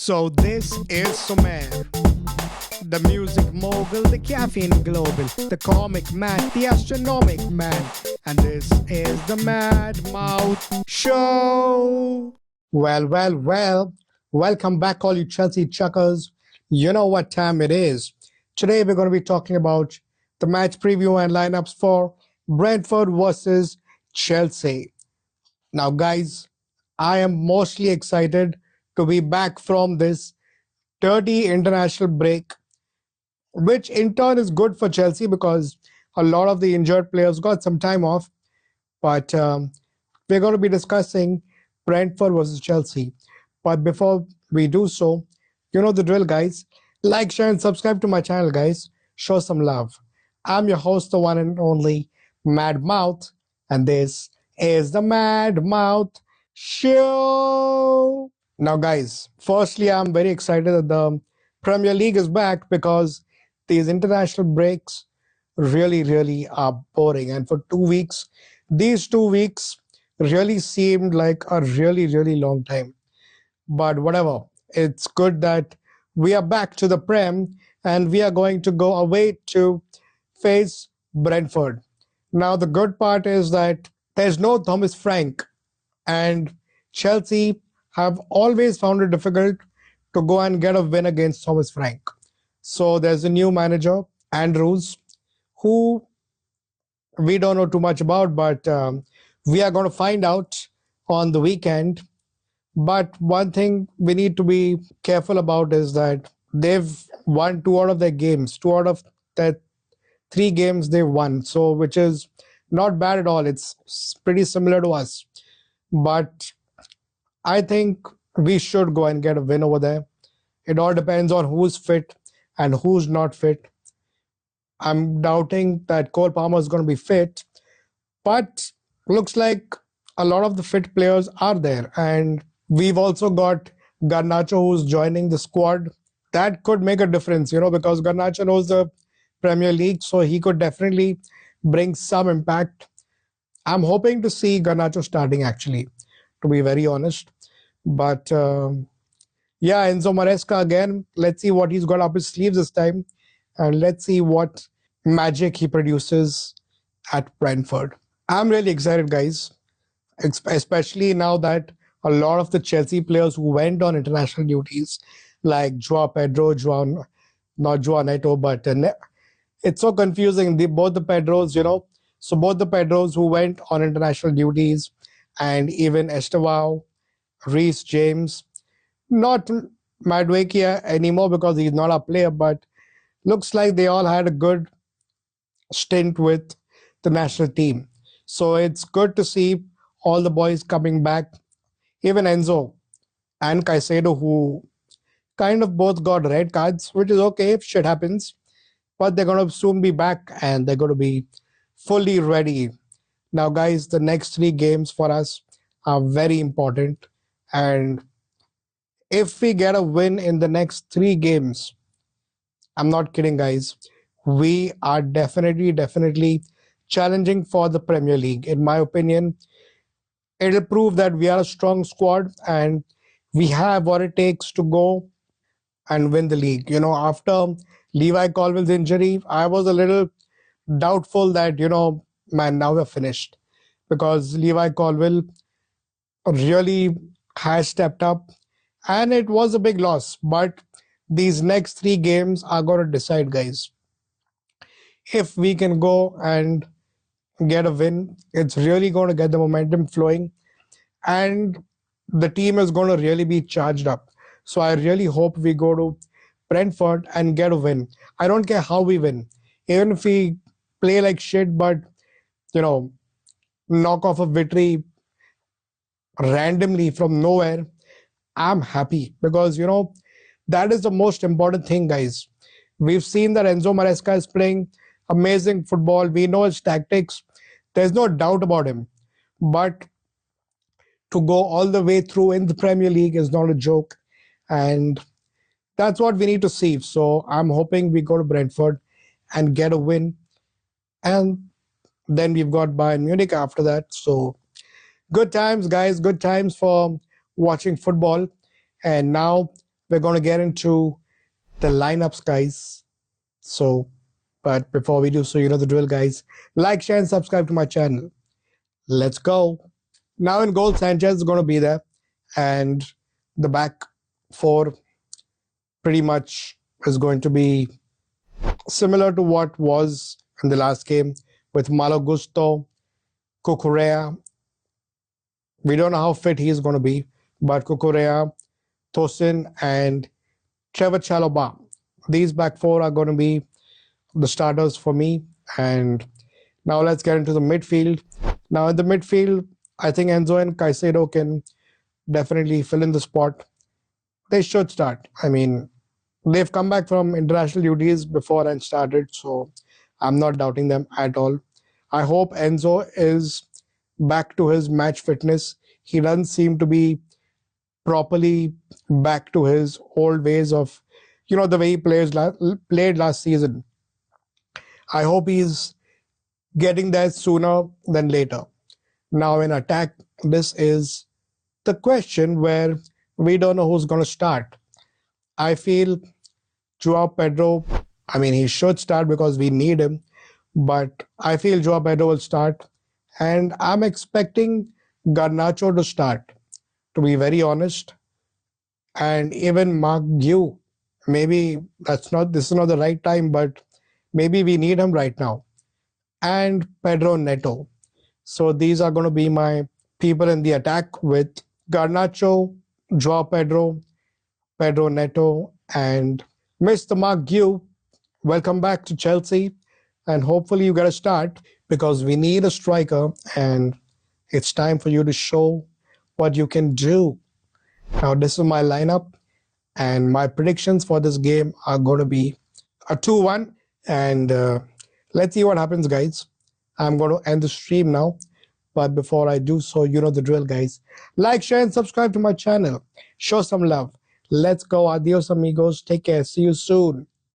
So this is Sumer, the music mogul, the caffeine global, the comic man, the astronomic man, and this is the Mad Mouth Show. Well, welcome back, all you Chelsea chuckers. You know what time it is. Today we're going to be talking about the match preview and lineups for Brentford versus Chelsea. Now, guys, I am mostly excited to be back from this dirty international break, which in turn is good for Chelsea because a lot of the injured players got some time off. But we're going to be discussing Brentford versus Chelsea. But before we do so, you know the drill, guys. Like, share, and subscribe to my channel, guys. Show some love. I'm your host, the one and only Mad Mouth, and this is the Mad Mouth Show. Now, guys, firstly, I'm very excited that the Premier League is back because these international breaks really are boring. And for 2 weeks, these 2 weeks really seemed like a really long time. But whatever, it's good that we are back to the Prem and we are going to go away to face Brentford. Now, the good part is that there's no Thomas Frank, and Chelsea have always found it difficult to go and get a win against Thomas Frank. So there's a new manager, Andrews, who we don't know too much about, but we are going to find out on the weekend. But one thing we need to be careful about is that they've won two out of their games, two out of their three games they've won. So, which is not bad at all. It's pretty similar to us. But I think we should go and get a win over there. It all depends on who's fit and who's not fit. I'm doubting that Cole Palmer is going to be fit, but looks like a lot of the fit players are there. And we've also got Garnacho who's joining the squad. That could make a difference, because Garnacho knows the Premier League, so he could definitely bring some impact. I'm hoping to see Garnacho starting, actually, to be very honest. But yeah, Enzo Maresca again. Let's see what he's got up his sleeves this time. And let's see what magic he produces at Brentford. I'm really excited, guys, especially now that a lot of the Chelsea players who went on international duties, like Joao Pedro, not Joao Neto, but it's so confusing. Both the Pedros, so both the Pedros who went on international duties, and even Estevao, Reece James, not Madueke anymore because he's not a player, but looks like they all had a good stint with the national team. So it's good to see all the boys coming back, even Enzo and Caicedo, who kind of both got red cards, which is okay if shit happens, but they're going to soon be back and they're going to be fully ready. Now, guys, the next three games for us are very important. And if we get a win in the next three games, I'm not kidding, guys, we are definitely challenging for the Premier League. In my opinion, it'll prove that we are a strong squad and we have what it takes to go and win the league. After Levi Colville's injury, I was a little doubtful that, man, now we're finished because Levi Colville really has stepped up and it was a big loss. But these next three games are going to decide, guys. If we can go and get a win, it's really going to get the momentum flowing and the team is going to really be charged up. So I really hope we go to Brentford and get a win. I don't care how we win. Even if we play like shit, but, you know, knock off a victory randomly from nowhere, I'm happy because, that is the most important thing, guys. We've seen that Enzo Maresca is playing amazing football. We know his tactics. There's no doubt about him. But to go all the way through in the Premier League is not a joke. And that's what we need to see. So I'm hoping we go to Brentford and get a win. And then we've got Bayern Munich after that. So good times, guys. Good times for watching football. And now We're going to get into the lineups, guys. So, but before we do so, you know the drill, guys. Like, share, and subscribe to my channel. Let's go. Now in goal, Sanchez is going to be there, and the back four pretty much is going to be similar to what was in the last game with Malo Gusto, Cucurella. We don't know how fit he is going to be, but Cucurella, Tosin, and Trevor Chalobah. These back four are going to be the starters for me. And now let's get into the midfield. Now in the midfield, I think Enzo and Caicedo can definitely fill in the spot. They should start. I mean, they've come back from international duties before and started, so I'm not doubting them at all. I hope Enzo is back to his match fitness. He doesn't seem to be properly back to his old ways of, the way he played last season. I hope he's getting there sooner than later. Now, in attack, this is the question where we don't know who's going to start. I feel Joao Pedro, I mean, he should start because we need him, but I feel Joao Pedro will start. And I'm expecting Garnacho to start, to be very honest. And even Mark Gu, maybe this is not the right time, but maybe we need him right now. And Pedro Neto. So these are going to be my people in the attack with Garnacho, Joao Pedro, Pedro Neto, and Mr. Mark Gu. Welcome back to Chelsea, and hopefully you get a start because we need a striker, and it's time for you to show what you can do. Now, this is my lineup, and my predictions for this game are going to be a 2-1, and let's see what happens, guys. I'm going to end the stream now. But before I do so, you know the drill, guys. Like, share, and subscribe to my channel. Show some love. Let's go. Adios, amigos. Take care. See you soon.